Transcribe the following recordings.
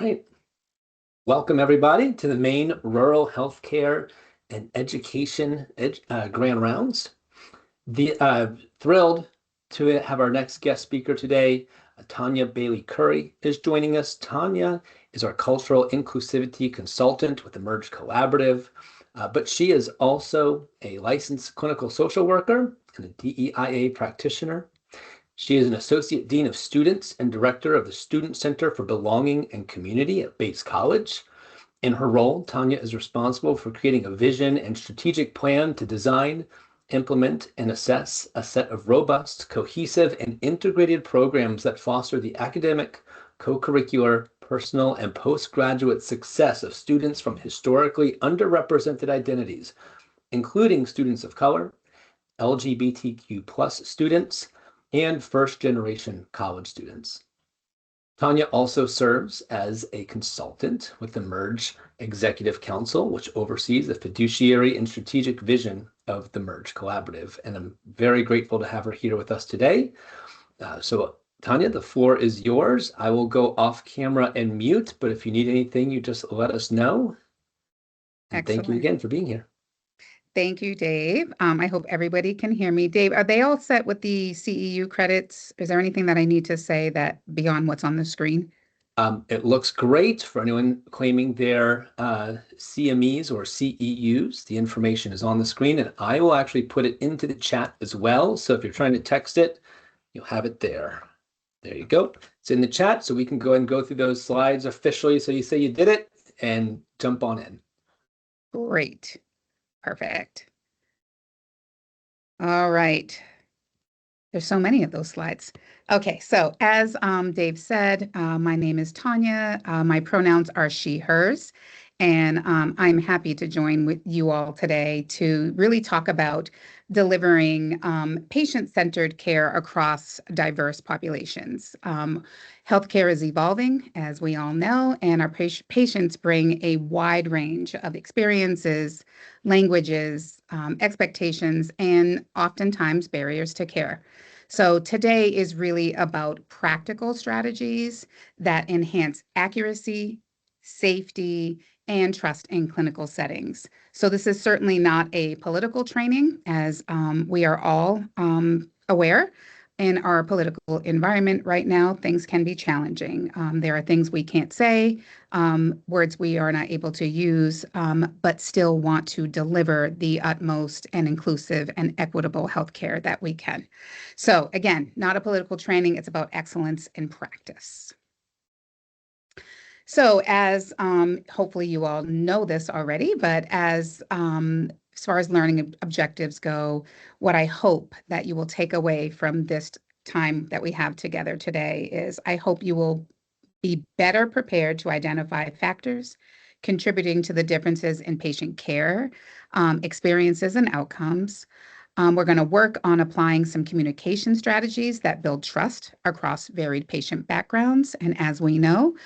Right. Welcome, everybody, to the Maine Rural Healthcare and Education Grand Rounds. Thrilled to have our next guest speaker today. Tonya Bailey Curry is joining us. Tonya is our cultural inclusivity consultant with the Merge Collaborative, but she is also a licensed clinical social worker and a DEIA practitioner. She is an Associate Dean of Students and Director of the Student Center for Belonging and Community at Bates College. In her role, Tonya is responsible for creating a vision and strategic plan to design, implement, and assess a set of robust, cohesive, and integrated programs that foster the academic, co-curricular, personal, and postgraduate success of students from historically underrepresented identities, including students of color, LGBTQ+ students, and first-generation college students. Tonya also serves as a consultant with the Merge Executive Council, which oversees the fiduciary and strategic vision of the Merge Collaborative. And I'm very grateful to have her here with us today. So Tonya, the floor is yours. I will go off camera and mute, but if you need anything, you just let us know. And thank you again for being here. Thank you, Dave. I hope everybody can hear me. Dave, are they all set with the CEU credits? Is there anything that I need to say that beyond what's on the screen? It looks great for anyone claiming their CMEs or CEUs. The information is on the screen, and I will actually put it into the chat as well. So if you're trying to text it, you'll have it there. There you go. It's in the chat, so we can go and go through those slides officially. So you say you did it and jump on in. Great. Perfect. All right. There's so many of those slides. Okay, so as Dave said, my name is Tonya. My pronouns are she, hers, and I'm happy to join with you all today to really talk about delivering patient-centered care across diverse populations. Healthcare is evolving, as we all know, and our patients bring a wide range of experiences, languages, expectations, and oftentimes barriers to care. So today is really about practical strategies that enhance accuracy, safety, and trust in clinical settings. So this is certainly not a political training, as we are all aware. In our political environment right now, things can be challenging. There are things we can't say, words we are not able to use, but still want to deliver the utmost and inclusive and equitable healthcare that we can. So again, not a political training, it's about excellence in practice. So as hopefully you all know this already, but as far as learning objectives go, what I hope that you will take away from this time that we have together today is I hope you will be better prepared to identify factors contributing to the differences in patient care, experiences, and outcomes. We're going to work on applying some communication strategies that build trust across varied patient backgrounds. And as we know,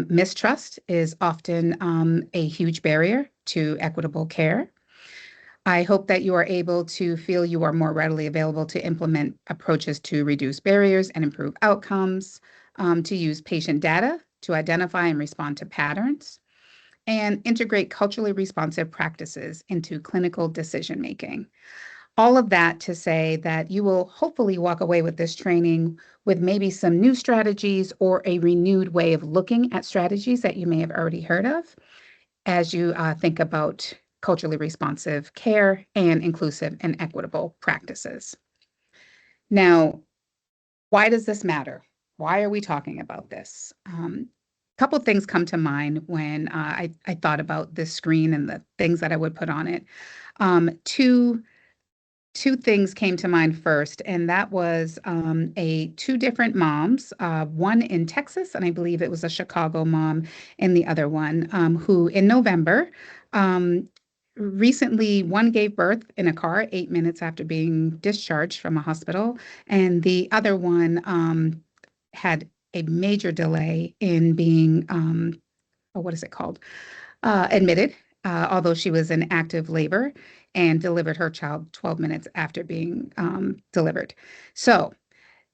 mistrust is often a huge barrier to equitable care. I hope that you are able to feel you are more readily available to implement approaches to reduce barriers and improve outcomes, to use patient data to identify and respond to patterns, and integrate culturally responsive practices into clinical decision-making. All of that to say that you will hopefully walk away with this training with maybe some new strategies or a renewed way of looking at strategies that you may have already heard of as you think about culturally responsive care and inclusive and equitable practices. Now, why does this matter? Why are we talking about this? A couple of things come to mind when I thought about this screen and the things that I would put on it. Two things came to mind first, and that was two different moms, one in Texas, and I believe it was a Chicago mom, and the other one who in November recently, one gave birth in a car 8 minutes after being discharged from a hospital, and the other one had a major delay in being, what is it called? Admitted, although she was in active labor, and delivered her child 12 minutes after being delivered. So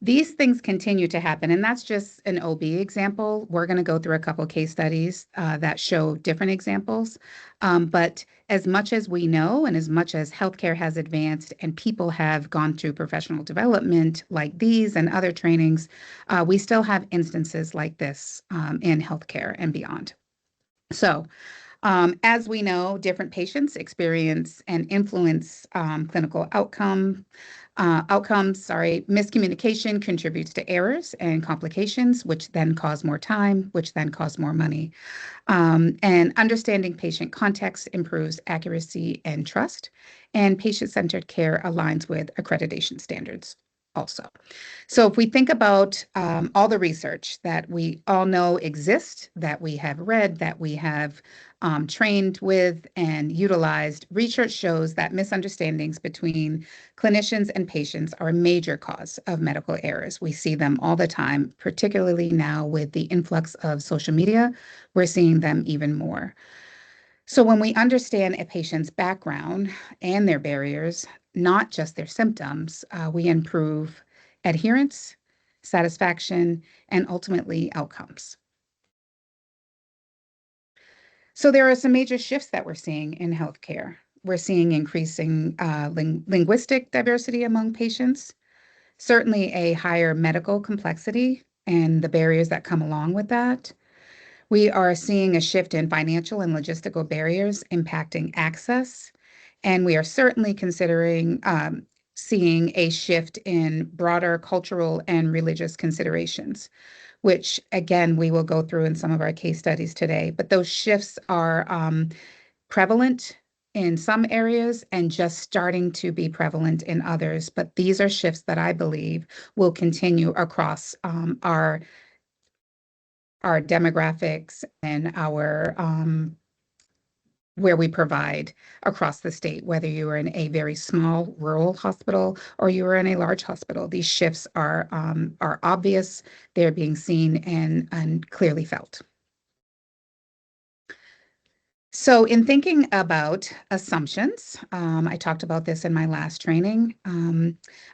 These things continue to happen, and that's just an OB example. We're going to go through a couple case studies that show different examples. But as much as we know, and as much as healthcare has advanced and people have gone through professional development like these and other trainings, we still have instances like this in healthcare and beyond. So, as we know, different patients experience and influence clinical outcomes. Miscommunication contributes to errors and complications, which then cause more time, which then cause more money. And understanding patient context improves accuracy and trust, and patient-centered care aligns with accreditation standards also. So if we think about all the research that we all know exists, that we have read, that we have trained with and utilized, research shows that misunderstandings between clinicians and patients are a major cause of medical errors. We see them all the time, particularly now with the influx of social media. We're seeing them even more. So when we understand a patient's background and their barriers, not just their symptoms, we improve adherence, satisfaction, and ultimately outcomes. So there are some major shifts that we're seeing in healthcare. We're seeing increasing linguistic diversity among patients, certainly a higher medical complexity and the barriers that come along with that. We are seeing a shift in financial and logistical barriers impacting access, and we are certainly considering seeing a shift in broader cultural and religious considerations, which again, we will go through in some of our case studies today. But those shifts are prevalent in some areas and just starting to be prevalent in others. But these are shifts that I believe will continue across our demographics and our where we provide across the state, whether you are in a very small rural hospital or you are in a large hospital. These shifts are obvious, they're being seen and clearly felt. So in thinking about assumptions, I talked about this in my last training,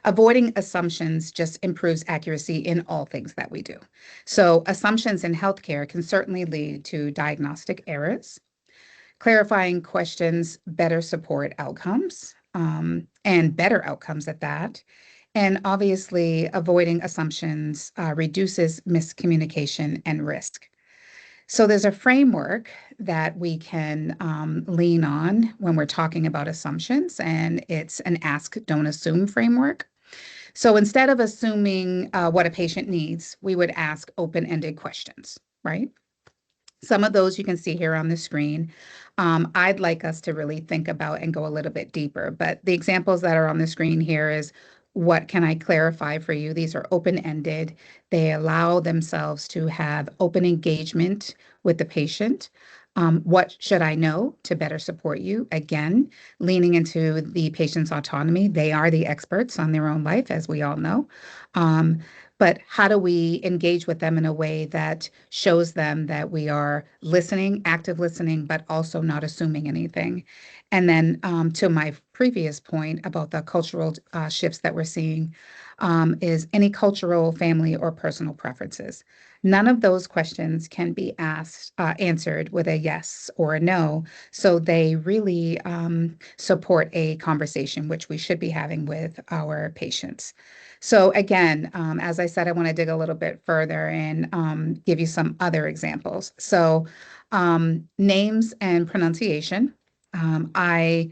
avoiding assumptions just improves accuracy in all things that we do. So assumptions in healthcare can certainly lead to diagnostic errors. Clarifying questions better support outcomes, and better outcomes at that. And obviously, avoiding assumptions reduces miscommunication and risk. So there's a framework that we can lean on when we're talking about assumptions, and it's an ask, don't assume framework. So instead of assuming what a patient needs, we would ask open-ended questions, right? Some of those you can see here on the screen. I'd like us to really think about and go a little bit deeper, but the examples that are on the screen here is, what can I clarify for you? These are open-ended. They allow themselves to have open engagement with the patient. What should I know to better support you? Again, leaning into the patient's autonomy. They are the experts on their own life, as we all know. But how do we engage with them in a way that shows them that we are listening, active listening, but also not assuming anything? And then to my previous point about the cultural shifts that we're seeing, is any cultural, family, or personal preferences. None of those questions can be answered with a yes or a no. So they really support a conversation, which we should be having with our patients. So again, as I said, I want to dig a little bit further and give you some other examples. So names and pronunciation. I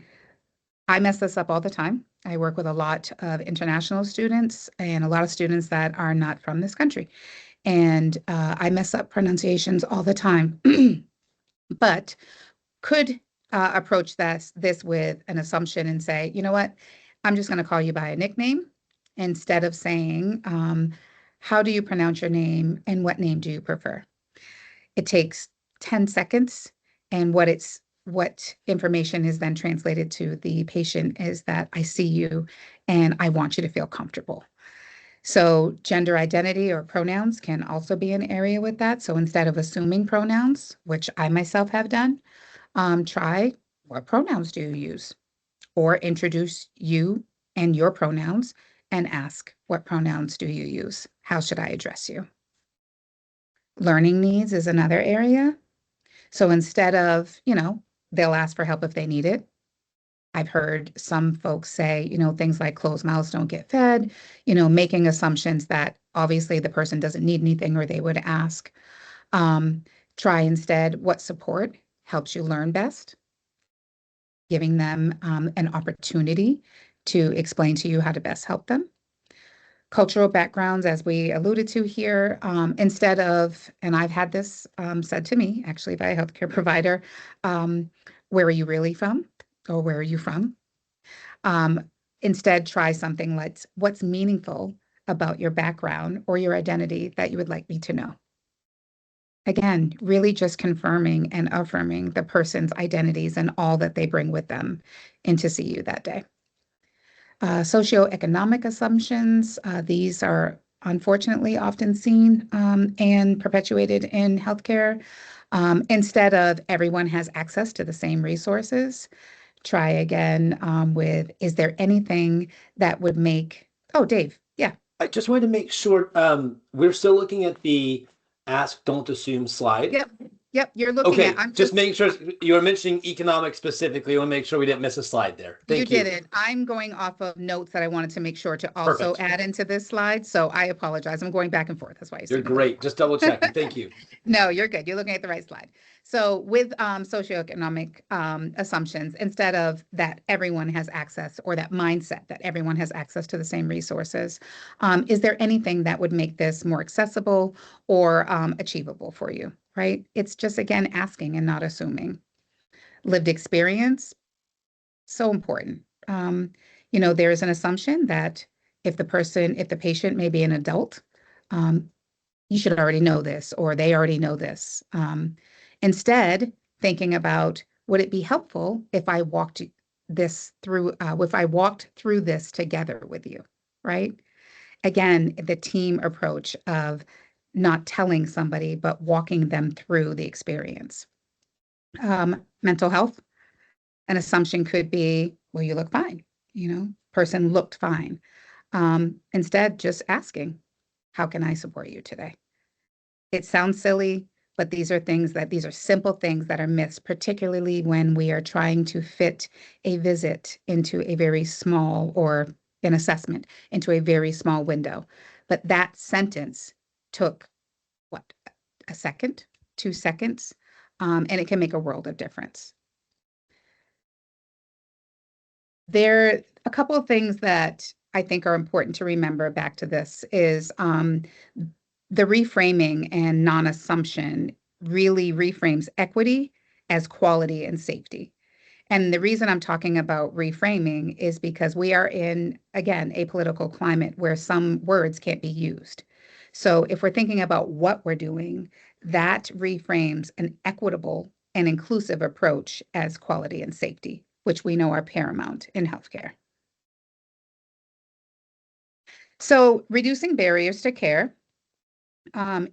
mess this up all the time. I work with a lot of international students and a lot of students that are not from this country. And I mess up pronunciations all the time, but could approach this with an assumption and say, you know what, I'm just going to call you by a nickname instead of saying, how do you pronounce your name and what name do you prefer? It takes 10 seconds, and what information is then translated to the patient is that I see you and I want you to feel comfortable. So gender identity or pronouns can also be an area with that. So instead of assuming pronouns, which I myself have done, try, what pronouns do you use? Or introduce you and your pronouns and ask, what pronouns do you use? How should I address you? Learning needs is another area. So instead of, they'll ask for help if they need it. I've heard some folks say, things like closed mouths don't get fed, making assumptions that obviously the person doesn't need anything or they would ask. Try instead what support helps you learn best, giving them an opportunity to explain to you how to best help them. Cultural backgrounds, as we alluded to here, instead of, and I've had this said to me actually by a healthcare provider, where are you really from? Or where are you from? Instead, try something like, what's meaningful about your background or your identity that you would like me to know? Again, really just confirming and affirming the person's identities and all that they bring with them into see you that day. Socioeconomic assumptions, these are unfortunately often seen and perpetuated in healthcare. Instead of everyone has access to the same resources, try again with, is there anything that would make, oh, Dave, yeah. I just wanted to make sure we're still looking at the ask, don't assume slide. Yep, you're looking at, Okay, I'm just make sure you were mentioning economic specifically. I want to make sure we didn't miss a slide there. Thank you. You did it. I'm going off of notes that I wanted to make sure to also Perfect. add into this slide. So I apologize. I'm going back and forth. That's why You're great. Just double checking. Thank you. No, you're good. You're looking at the right slide. So with socioeconomic assumptions, instead of that everyone has access or that mindset that everyone has access to the same resources, is there anything that would make this more accessible or achievable for you, right? It's just, again, asking and not assuming. Lived experience, so important. There is an assumption that if the patient may be an adult, you should already know this, or they already know this. Instead, thinking about, would it be helpful if I walked through this together with you, right? Again, the team approach of not telling somebody, but walking them through the experience. Mental health, an assumption could be, well, you look fine, person looked fine. Instead, just asking, how can I support you today? It sounds silly, but these are simple things that are missed, particularly when we are trying to fit a visit into a very small, or an assessment into a very small window. But that sentence took, what, a second, 2 seconds, and it can make a world of difference. There are a couple of things that I think are important to remember back to this is the reframing and non-assumption really reframes equity as quality and safety. And the reason I'm talking about reframing is because we are in, again, a political climate where some words can't be used. So if we're thinking about what we're doing, that reframes an equitable and inclusive approach as quality and safety, which we know are paramount in healthcare. So reducing barriers to care,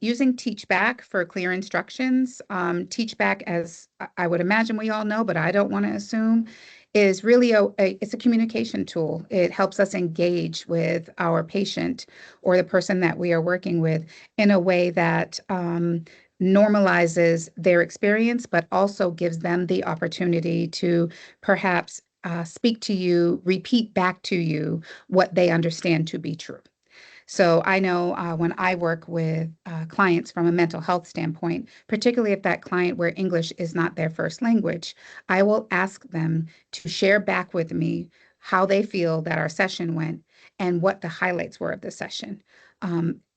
using Teachback for clear instructions. Teachback, as I would imagine we all know, but I don't want to assume, is really it's a communication tool. It helps us engage with our patient or the person that we are working with in a way that normalizes their experience, but also gives them the opportunity to perhaps speak to you, repeat back to you what they understand to be true. So I know when I work with clients from a mental health standpoint, particularly if that client where English is not their first language, I will ask them to share back with me how they feel that our session went and what the highlights were of the session.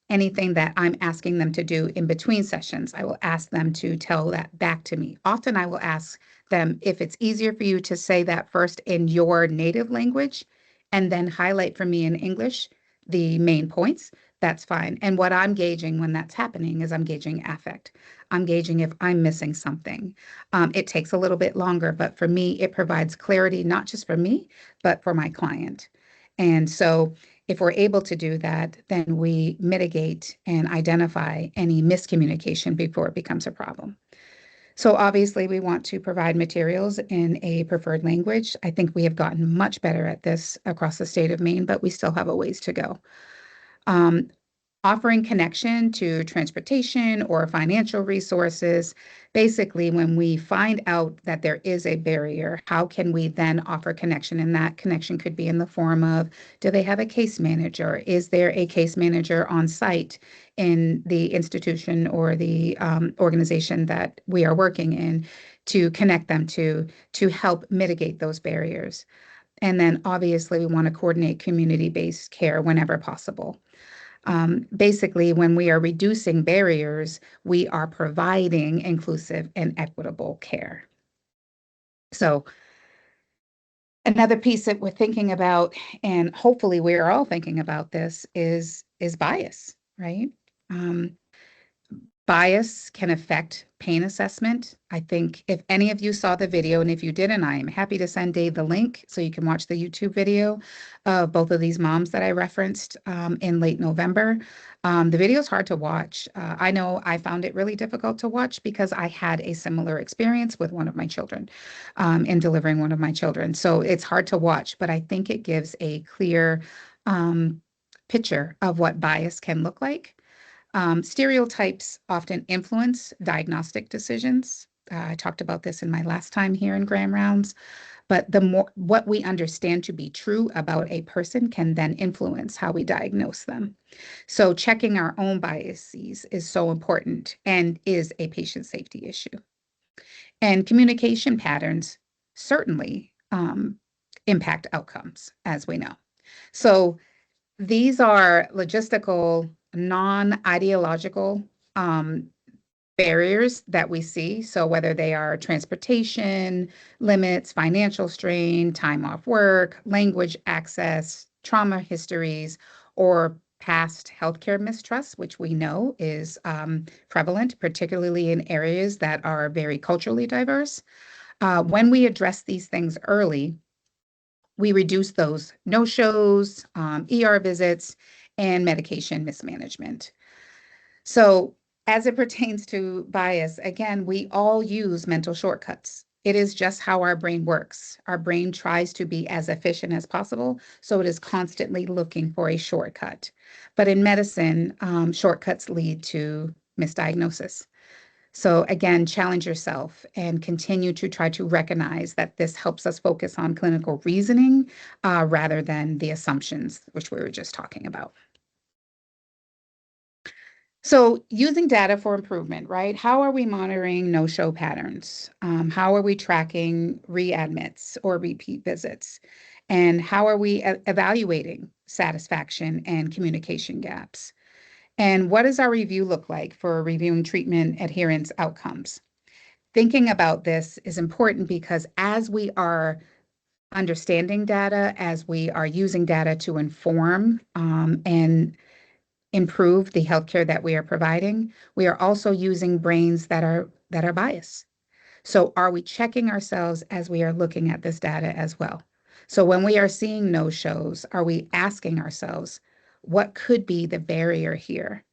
Anything that I'm asking them to do in between sessions, I will ask them to tell that back to me. Often I will ask them if it's easier for you to say that first in your native language and then highlight for me in English the main points, that's fine. And what I'm gauging when that's happening is I'm gauging affect. I'm gauging if I'm missing something. It takes a little bit longer, but for me, it provides clarity, not just for me, but for my client. And so if we're able to do that, then we mitigate and identify any miscommunication before it becomes a problem. So obviously, we want to provide materials in a preferred language. I think we have gotten much better at this across the state of Maine, but we still have a ways to go. Um, Offering connection to transportation or financial resources. Basically, when we find out that there is a barrier, how can we then offer connection? And that connection could be in the form of, do they have a case manager? Is there a case manager on site in the institution or the organization that we are working in to connect them to help mitigate those barriers? And then obviously, we want to coordinate community-based care whenever possible. Basically, when we are reducing barriers, we are providing inclusive and equitable care. So another piece that we're thinking about, and hopefully we're all thinking about this, is bias, right? Um, Bias can affect pain assessment. I think if any of you saw the video, and if you didn't, I am happy to send Dave the link so you can watch the YouTube video of both of these moms that I referenced in late November. The video is hard to watch. I know I found it really difficult to watch because I had a similar experience with one of my children in delivering one of my children. So it's hard to watch, but I think it gives a clear picture of what bias can look like. Stereotypes often influence diagnostic decisions. I talked about this in my last time here in Grand Rounds, but the more what we understand to be true about a person can then influence how we diagnose them. So checking our own biases is so important and is a patient safety issue. And communication patterns certainly impact outcomes, as we know. So these are logistical, non-ideological barriers that we see. So whether they are transportation limits, financial strain, time off work, language access, trauma histories, or past healthcare mistrust, which we know is prevalent, particularly in areas that are very culturally diverse. When we address these things early, we reduce those no-shows, ER visits, and medication mismanagement. So as it pertains to bias, again, we all use mental shortcuts. It is just how our brain works. Our brain tries to be as efficient as possible, so it is constantly looking for a shortcut. But in medicine, shortcuts lead to misdiagnosis. So again, challenge yourself and continue to try to recognize that this helps us focus on clinical reasoning rather than the assumptions, which we were just talking about. So using data for improvement, right? How are we monitoring no-show patterns? How are we tracking readmits or repeat visits? And how are we evaluating satisfaction and communication gaps? And what does our review look like for reviewing treatment adherence outcomes? Thinking about this is important because as we are understanding data, as we are using data to inform and improve the healthcare that we are providing, we are also using brains that are biased. So are we checking ourselves as we are looking at this data as well? So when we are seeing no-shows, are we asking ourselves, what could be the barrier here?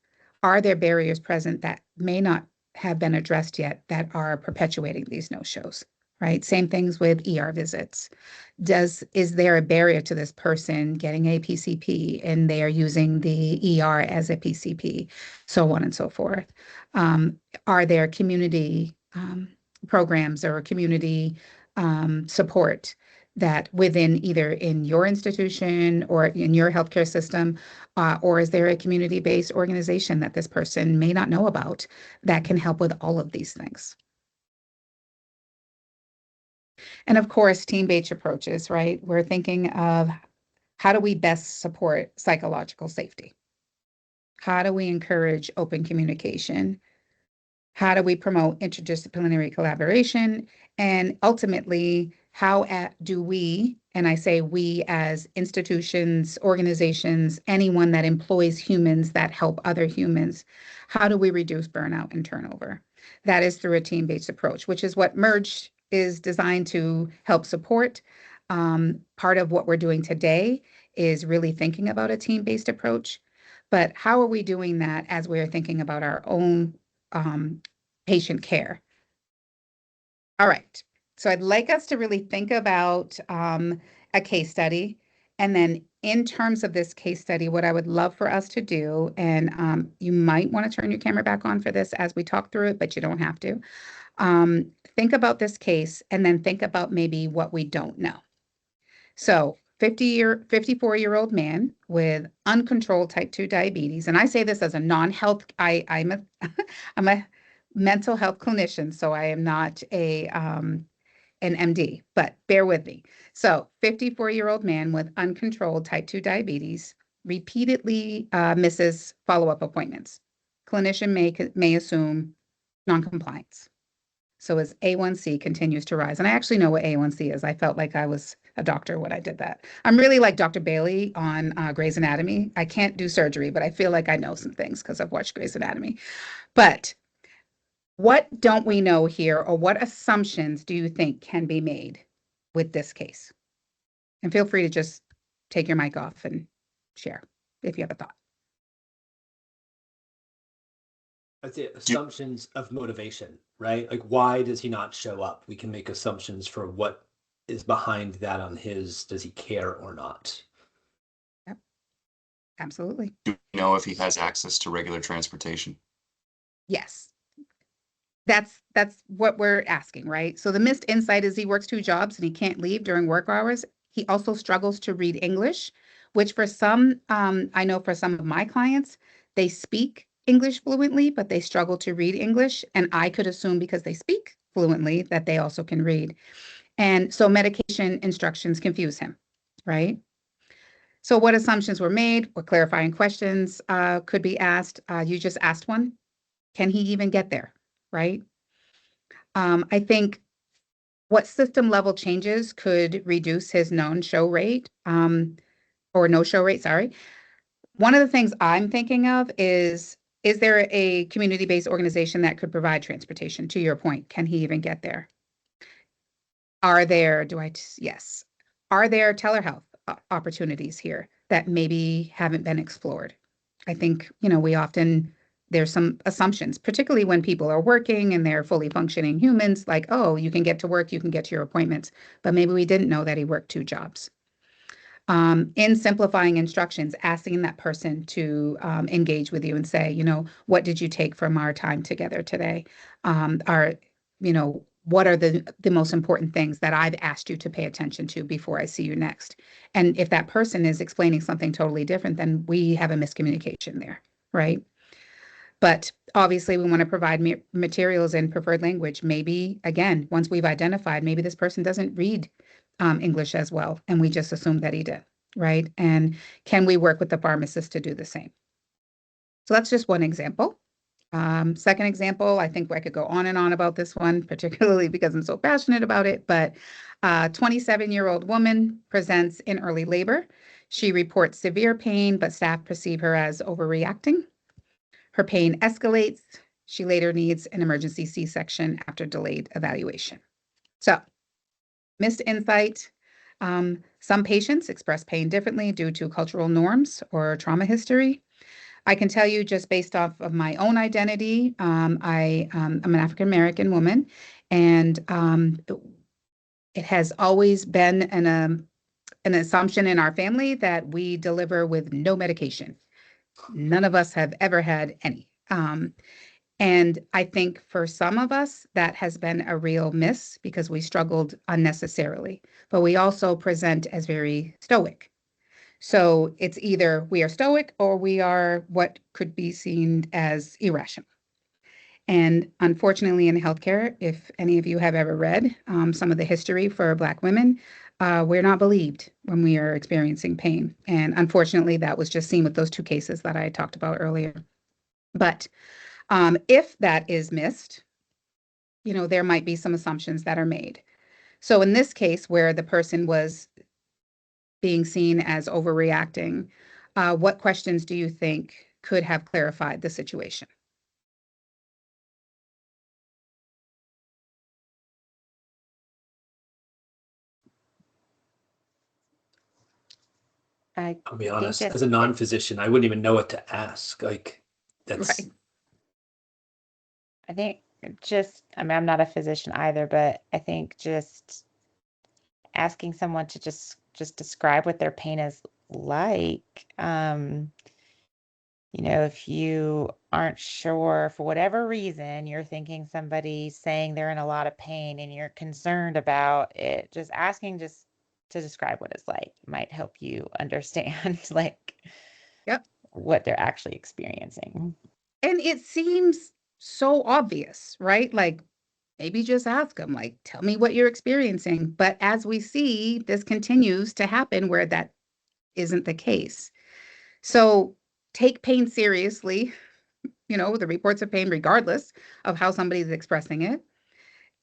Are there barriers present that may not have been addressed yet that are perpetuating these no-shows, right? Same things with ER visits. Is there a barrier to this person getting a PCP and they are using the ER as a PCP, so on and so forth? Are there community programs or community support that within either in your institution or in your healthcare system, or is there a community-based organization that this person may not know about that can help with all of these things? And of course, team-based approaches, right? We're thinking of how do we best support psychological safety? How do we encourage open communication? How do we promote interdisciplinary collaboration? And ultimately, how do we, and I say we as institutions, organizations, anyone that employs humans that help other humans, how do we reduce burnout and turnover? That is through a team-based approach, which is what Merge is designed to help support. Part of what we're doing today is really thinking about a team-based approach. But how are we doing that as we're thinking about our own patient care? All right. So I'd like us to really think about a case study. And then in terms of this case study, what I would love for us to do, and you might want to turn your camera back on for this as we talk through it, but you don't have to. Think about this case and then think about maybe what we don't know. So 54-year-old man with uncontrolled type 2 diabetes. And I say this as a non-health, I'm a, I'm a mental health clinician, so I am not an MD, but bear with me. So 54-year-old man with uncontrolled type 2 diabetes repeatedly misses follow-up appointments. Clinician may assume noncompliance. So his A1C continues to rise. And I actually know what A1C is. I felt like I was a doctor when I did that. I'm really like Dr. Bailey on Grey's Anatomy. I can't do surgery, but I feel like I know some things because I've watched Grey's Anatomy. But what don't we know here, or what assumptions do you think can be made with this case? And feel free to just take your mic off and share if you have a thought. I'd say assumptions of motivation, right? Like, why does he not show up? We can make assumptions for what is behind that on his, does he care or not? Yep, absolutely. Do you know if he has access to regular transportation? Yes. That's what we're asking, right? So the missed insight is he works 2 jobs and he can't leave during work hours. He also struggles to read English, which for some, I know for some of my clients, they speak English fluently, but they struggle to read English. And I could assume because they speak fluently that they also can read. And so medication instructions confuse him, right? So what assumptions were made? What clarifying questions could be asked? You just asked one. Can he even get there, right? I think what system level changes could reduce his known show rate, or no show rate, sorry. One of the things I'm thinking of is there a community-based organization that could provide transportation? To your point, can he even get there? Are there, yes. Are there telehealth opportunities here that maybe haven't been explored? I think, we often, there's some assumptions, particularly when people are working and they're fully functioning humans, like, oh, you can get to work, you can get to your appointments, but maybe we didn't know that he worked 2 jobs. In simplifying instructions, asking that person to engage with you and say, what did you take from our time together today? What are the most important things that I've asked you to pay attention to before I see you next? And if that person is explaining something totally different, then we have a miscommunication there, right? But obviously, we want to provide materials in preferred language. Maybe, again, once we've identified, maybe this person doesn't read English as well, and we just assume that he did, right? And can we work with the pharmacist to do the same? So that's just one example. Second example, I think I could go on and on about this one, particularly because I'm so passionate about it, but a 27-year-old woman presents in early labor. She reports severe pain, but staff perceive her as overreacting. Her pain escalates. She later needs an emergency C-section after delayed evaluation. So, missed insight. Some patients express pain differently due to cultural norms or trauma history. I can tell you just based off of my own identity, I'm an African-American woman, and it has always been an assumption in our family that we deliver with no medication. None of us have ever had any. And I think for some of us, that has been a real miss because we struggled unnecessarily, but we also present as very stoic. So it's either we are stoic or we are what could be seen as irrational. And unfortunately, in healthcare, if any of you have ever read some of the history for Black women, we're not believed when we are experiencing pain. And unfortunately, that was just seen with those 2 cases that I talked about earlier. But if that is missed, there might be some assumptions that are made. So in this case, where the person was being seen as overreacting, what questions do you think could have clarified the situation? I'll be honest, as a non-physician, I wouldn't even know what to ask. Like, that's Right. I think I mean, I'm not a physician either, but I think just asking someone to just describe what their pain is like. If you aren't sure for whatever reason, you're thinking somebody's saying they're in a lot of pain and you're concerned about it, just asking just to describe what it's like might help you understand like Yep. what they're actually experiencing. And it seems so obvious, right? Like maybe just ask them, like, tell me what you're experiencing. But as we see, this continues to happen where that isn't the case. So take pain seriously, the reports of pain, regardless of how somebody's expressing it.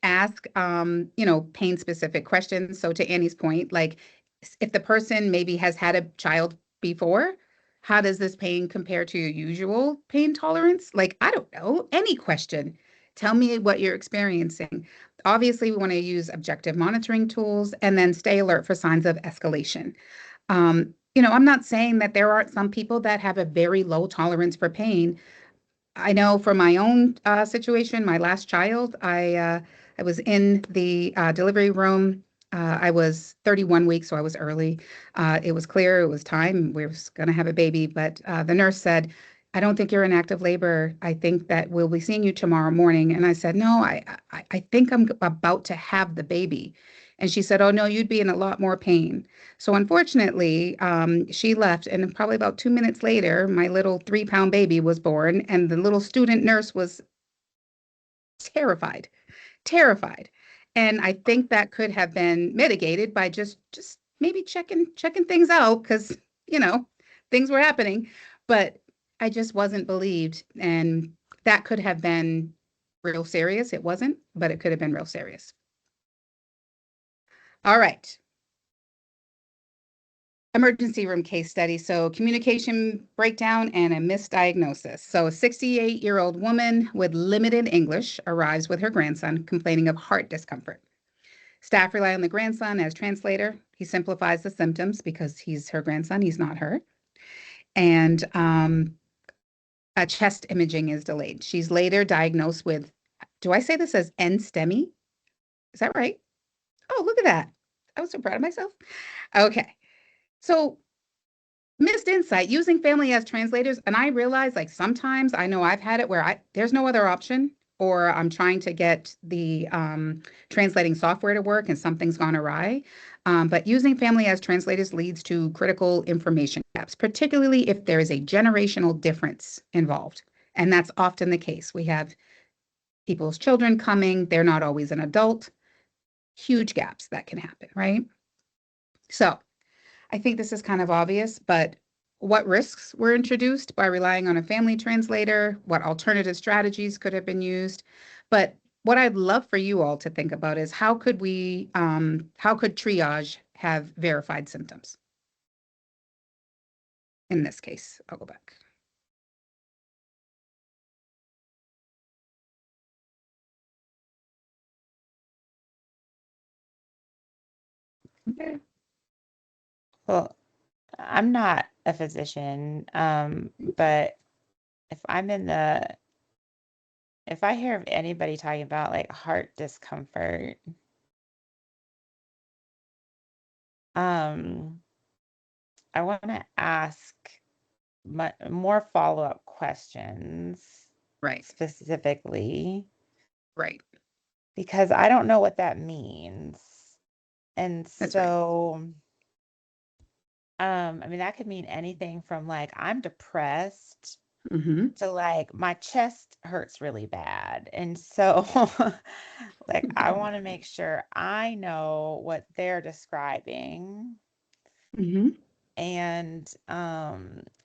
Ask, pain specific questions. So to Annie's point, like if the person maybe has had a child before, how does this pain compare to your usual pain tolerance? Like, I don't know, any question. Tell me what you're experiencing. Obviously, we want to use objective monitoring tools and then stay alert for signs of escalation. I'm not saying that there aren't some people that have a very low tolerance for pain. I know from my own situation, my last child, I was in the delivery room. I was 31 weeks, so I was early. It was clear it was time. We were going to have a baby, but the nurse said, "I don't think you're in active labor. I think that we'll be seeing you tomorrow morning." And I said, "No, I think I'm about to have the baby." And she said, "Oh no, you'd be in a lot more pain." So unfortunately, she left, and probably about 2 minutes later, my little 3-pound baby was born, and the little student nurse was terrified, terrified. And I think that could have been mitigated by just maybe checking things out because, you know, things were happening, but I just wasn't believed, and that could have been real serious. It wasn't, but it could have been real serious. All right. Emergency room case study. So communication breakdown and a misdiagnosis. So a 68-year-old woman with limited English arrives with her grandson complaining of heart discomfort. Staff rely on the grandson as translator. He simplifies the symptoms because he's her grandson, he's not her. And a chest imaging is delayed. She's later diagnosed with, do I say this as NSTEMI? Is that right? Oh, look at that. I was so proud of myself. Okay. So missed insight using family as translators. And I realize like sometimes I know I've had it where there's no other option, or I'm trying to get the translating software to work and something's gone awry. But using family as translators leads to critical information gaps, particularly if there is a generational difference involved. And that's often the case. We have people's children coming, they're not always an adult. Huge gaps that can happen, right? So I think this is kind of obvious, but what risks were introduced by relying on a family translator? What alternative strategies could have been used? But what I'd love for you all to think about is how could triage have verified symptoms? In this case, I'll go back. Okay. Well, I'm not a physician, but if I hear of anybody talking about like heart discomfort, I want to ask more follow-up questions Right, specifically right. because I don't know what that means. And That's right. so, I mean, that could mean anything from like, I'm depressed Mm-hmm. to like, my chest hurts really bad. And so, like, I want to make sure I know what they're describing. Mm-hmm. And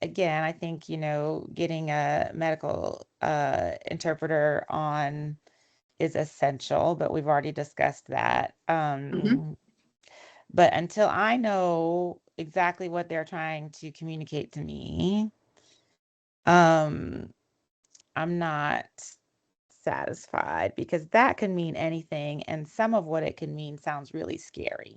again, I think, getting a medical interpreter on is essential, but we've already discussed that. Mm-hmm. But until I know exactly what they're trying to communicate to me, um, I'm not satisfied because that can mean anything, and some of what it can mean sounds really scary.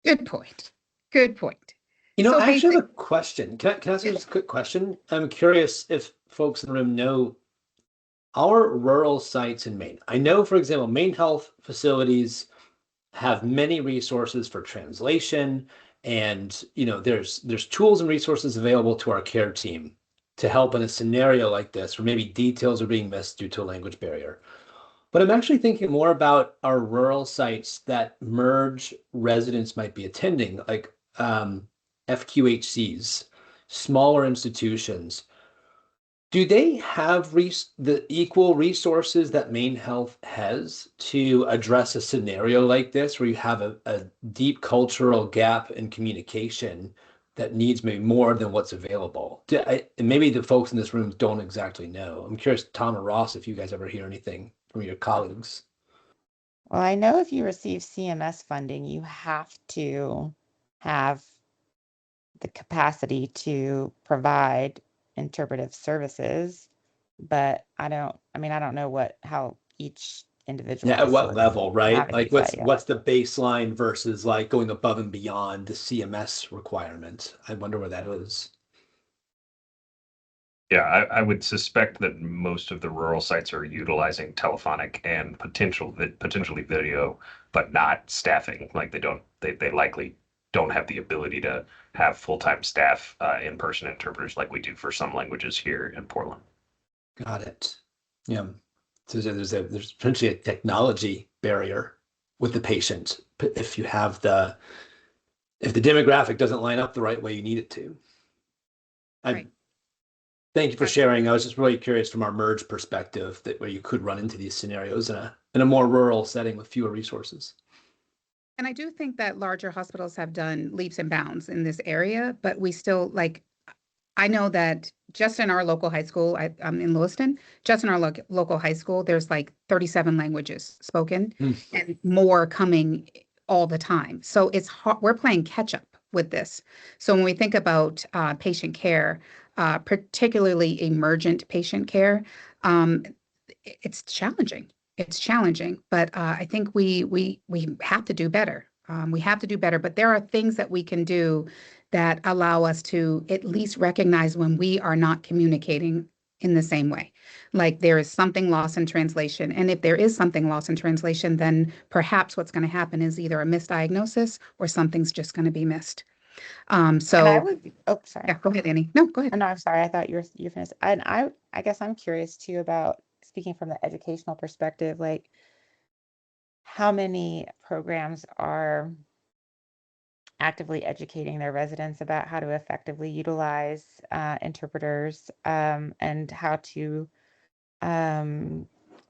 Good point. Good point. I actually have a question. Can I ask you just a quick question? I'm curious if folks in the room know our rural sites in Maine. I know, for example, Maine Health facilities have many resources for translation, and there's tools and resources available to our care team to help in a scenario like this where maybe details are being missed due to a language barrier. But I'm actually thinking more about our rural sites that merge residents might be attending, like FQHCs, smaller institutions. Do they have the equal resources that Maine Health has to address a scenario like this, where you have a deep cultural gap in communication that needs maybe more than what's available? And maybe the folks in this room don't exactly know. I'm curious, Tom or Ross, if you guys ever hear anything from your colleagues. Well, I know if you receive CMS funding, you have to have the capacity to provide interpretive services, but I don't know how each individual Yeah, at what facility level, right? Like navigates that yet. what's the baseline versus like going above and beyond the CMS requirement? I wonder where that is. Yeah, I would suspect that most of the rural sites are utilizing telephonic and potentially video, but not staffing. Like they likely don't have the ability to have full-time staff, in-person interpreters like we do for some languages here in Portland. Got it. Yeah. So there's potentially a technology barrier with the patient if the demographic doesn't line up the right way you need it to. Right. Thank you for sharing. I was just really curious from our merge perspective that where you could run into these scenarios in a more rural setting with fewer resources. And I do think that larger hospitals have done leaps and bounds in this area, but we still I know that just in our local high school, I'm in Lewiston, just in our local high school, there's like 37 languages spoken and more coming all the time. So it's hard, we're playing catch up with this. So when we think about patient care, particularly emergent patient care, it's challenging. It's challenging, but I think we have to do better. We have to do better, but there are things that we can do that allow us to at least recognize when we are not communicating in the same way. Like there is something lost in translation. And if there is something lost in translation, then perhaps what's going to happen is either a misdiagnosis or something's just going to be missed. And I would, oh, sorry. Yeah, go ahead, Annie. No, go ahead. No, I'm sorry. I thought you're finished. And I guess I'm curious too about speaking from the educational perspective, like how many programs are actively educating their residents about how to effectively utilize interpreters and how to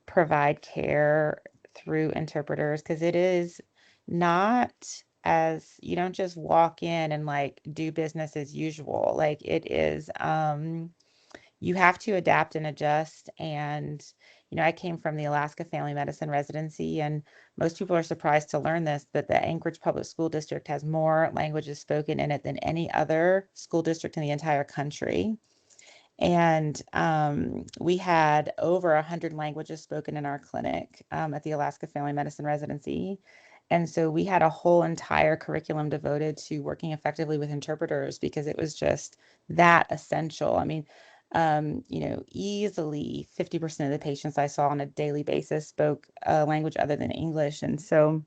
provide care through interpreters, because it is not as you don't just walk in and like do business as usual. Like it is you have to adapt and adjust. And I came from the Alaska Family Medicine residency, and most people are surprised to learn this, but the Anchorage Public School District has more languages spoken in it than any other school district in the entire country. And we had over 100 languages spoken in our clinic at the Alaska Family Medicine residency. And so we had a whole entire curriculum devoted to working effectively with interpreters because it was just that essential. I mean, easily 50% of the patients I saw on a daily basis spoke a language other than English. And so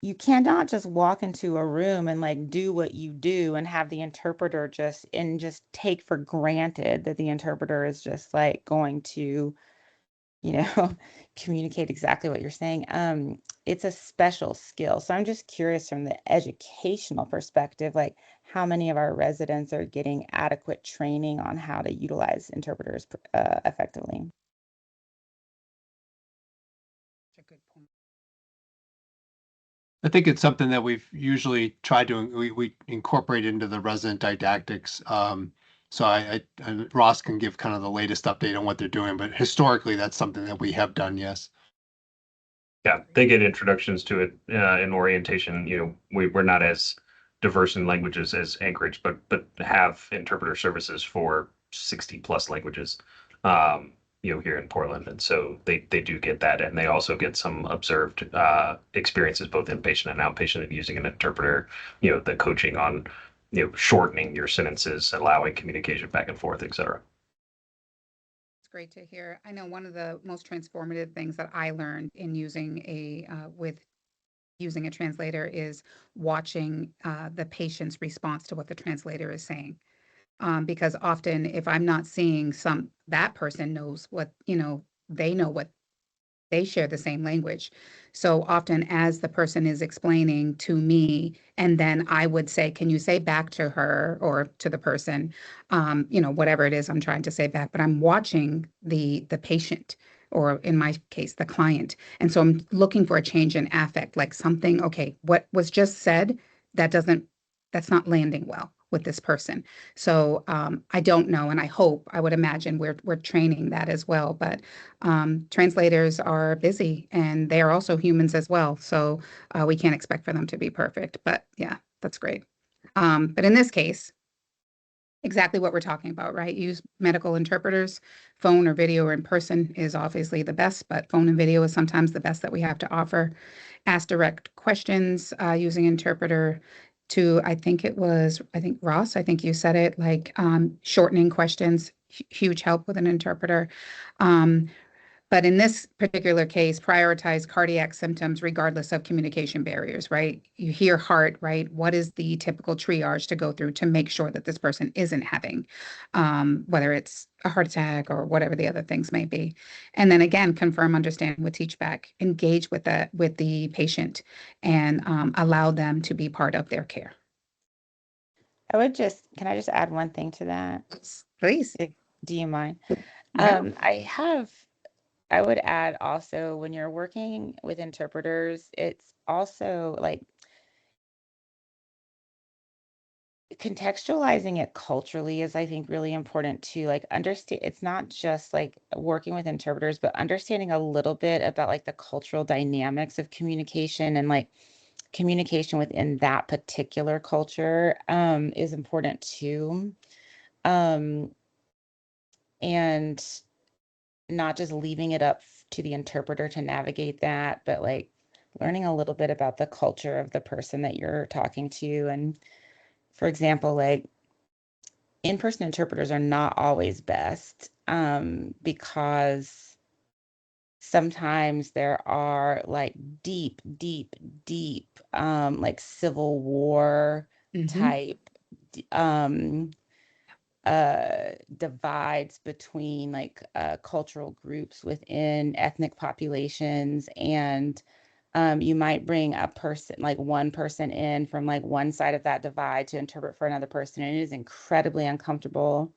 you cannot just walk into a room and like do what you do and have the interpreter just take for granted that the interpreter is just like going to, communicate exactly what you're saying. It's a special skill. So I'm just curious from the educational perspective, like how many of our residents are getting adequate training on how to utilize interpreters effectively? That's a good point. I think it's something that we've usually tried to we incorporate into the resident didactics. So and Ross can give kind of the latest update on what they're doing, but historically that's something that we have done. Yes. Yeah, they get introductions to it in orientation. We're not as diverse in languages as Anchorage, but have interpreter services for 60 plus languages. Here in Portland. And so they do get that. And they also get some observed experiences, both inpatient and outpatient, of using an interpreter, the coaching on, shortening your sentences, allowing communication back and forth, et cetera. great to hear. I know one of the most transformative things that I learned in using using a translator is watching the patient's response to what the translator is saying. Because often if I'm not seeing that person knows what, they know what they share the same language. So often as the person is explaining to me, and then I would say, can you say back to her or to the person, whatever it is I'm trying to say back, but I'm watching the patient, or in my case, the client. And so I'm looking for a change in affect, like something, okay, what was just said, that's not landing well with this person. So I don't know, and I would imagine we're training that as well. But translators are busy, and they are also humans as well. So we can't expect for them to be perfect. But yeah, that's great. But in this case, exactly what we're talking about, right? Use medical interpreters. Phone or video or in person is obviously the best, but phone and video is sometimes the best that we have to offer. Ask direct questions using interpreter. I think Ross, I think you said it, like shortening questions, huge help with an interpreter. But in this particular case, prioritize cardiac symptoms regardless of communication barriers, right? You hear heart, right? What is the typical triage to go through to make sure that this person isn't having, whether it's a heart attack or whatever the other things may be. And then again, confirm understanding with teach back, engage with the patient, and allow them to be part of their care. Can I just add one thing to that? Please. Do you mind? Yeah. I would add also, when you're working with interpreters, it's also like contextualizing it culturally is, I think, really important to like understand. It's not just like working with interpreters, but understanding a little bit about like the cultural dynamics of communication and like communication within that particular culture is important too. And not just leaving it up to the interpreter to navigate that, but like learning a little bit about the culture of the person that you're talking to. And for example, like in-person interpreters are not always best because sometimes there are like deep like Civil War type divides between like cultural groups within ethnic populations, and you might bring one person in from like one side of that divide to interpret for another person, and it is incredibly uncomfortable.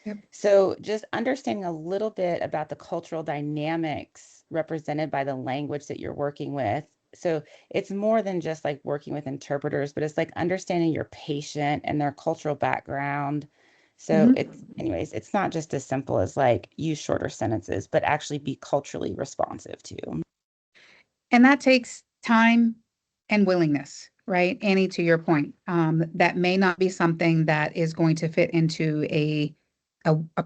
Yep. So just understanding a little bit about the cultural dynamics represented by the language that you're working with. So it's more than just like working with interpreters, but it's like understanding your patient and their cultural background. So it's not just as simple as like use shorter sentences, but actually be culturally responsive too. And that takes time and willingness, right? Annie, to your point, that may not be something that is going to fit into a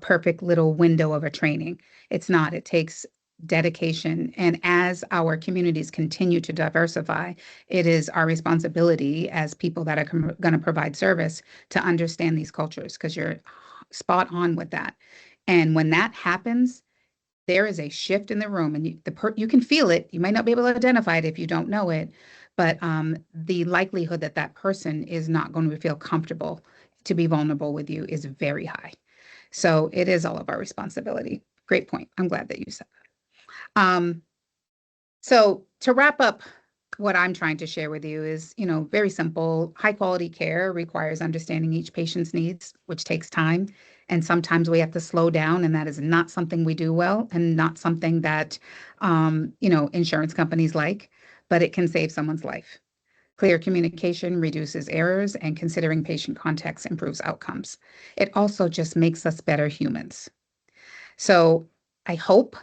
perfect little window of a training. It's not. It takes dedication. And as our communities continue to diversify, it is our responsibility as people that are going to provide service to understand these cultures, because you're spot on with that. And when that happens, there is a shift in the room, and you can feel it. You might not be able to identify it if you don't know it, but the likelihood that that person is not going to feel comfortable to be vulnerable with you is very high. So it is all of our responsibility. Great point. I'm glad that you said that. So to wrap up, what I'm trying to share with you is, very simple. High quality care requires understanding each patient's needs, which takes time. And sometimes we have to slow down, and that is not something we do well, and not something that, insurance companies like, but it can save someone's life. Clear communication reduces errors, and considering patient context improves outcomes. It also just makes us better humans. So I hope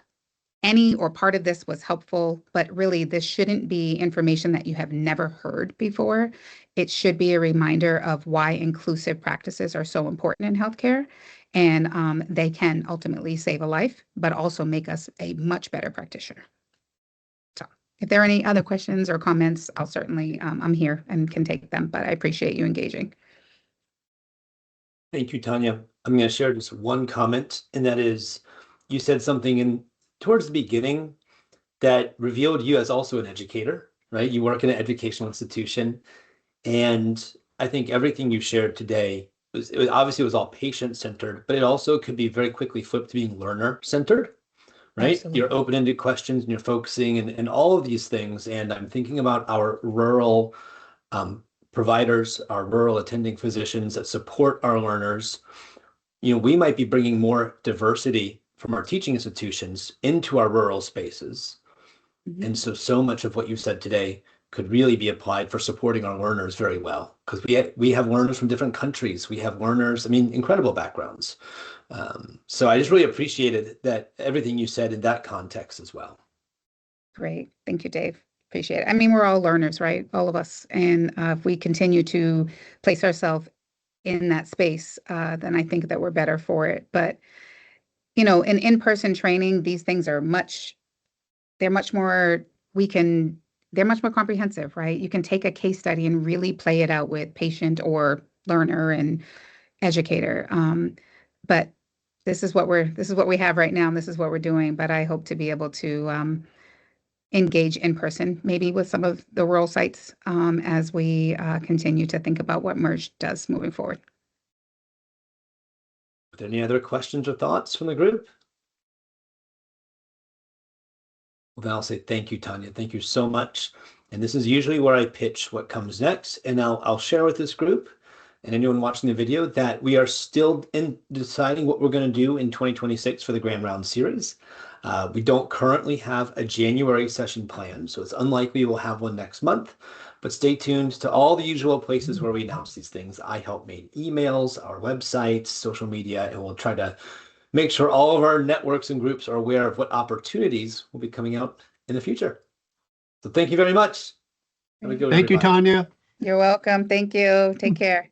any or part of this was helpful, but really this shouldn't be information that you have never heard before. It should be a reminder of why inclusive practices are so important in healthcare, and they can ultimately save a life, but also make us a much better practitioner. So if there are any other questions or comments, I'll certainly, I'm here and can take them, but I appreciate you engaging. Thank you, Tonya. I'm going to share just one comment, and that is, you said something towards the beginning that revealed you as also an educator, right? You work in an educational institution. And I think everything you shared today obviously it was all patient-centered, but it also could be very quickly flipped to being learner-centered, right? Absolutely. You're open-ended questions and you're focusing and all of these things. And I'm thinking about our rural providers, our rural attending physicians that support our learners. We might be bringing more diversity from our teaching institutions into our rural spaces. Mhm. And so much of what you said today could really be applied for supporting our learners very well, because we have learners from different countries. We have learners, incredible backgrounds. So I just really appreciated that everything you said in that context as well. Great. Thank you, Dave. Appreciate it. We're all learners, right? All of us. And if we continue to place ourselves in that space, then I think that we're better for it. But, in-person training, these things are they're much more comprehensive, right? You can take a case study and really play it out with patient or learner and educator. But this is what we have right now, and this is what we're doing. But I hope to be able to engage in person, maybe with some of the rural sites, as we continue to think about what Merge does moving forward. Are there any other questions or thoughts from the group? Well, then I'll say thank you, Tonya. Thank you so much. And this is usually where I pitch what comes next. And I'll share with this group and anyone watching the video that we are still deciding what we're going to do in 2026 for the Grand Round series. We don't currently have a January session planned, so it's unlikely we'll have one next month. But stay tuned to all the usual places where we announce these things. iHELP-Maine emails, our websites, social media, and we'll try to make sure all of our networks and groups are aware of what opportunities will be coming out in the future. So thank you very much. Have a good one, Thank you, everybody. Tonya. You're welcome. Thank you. Take care.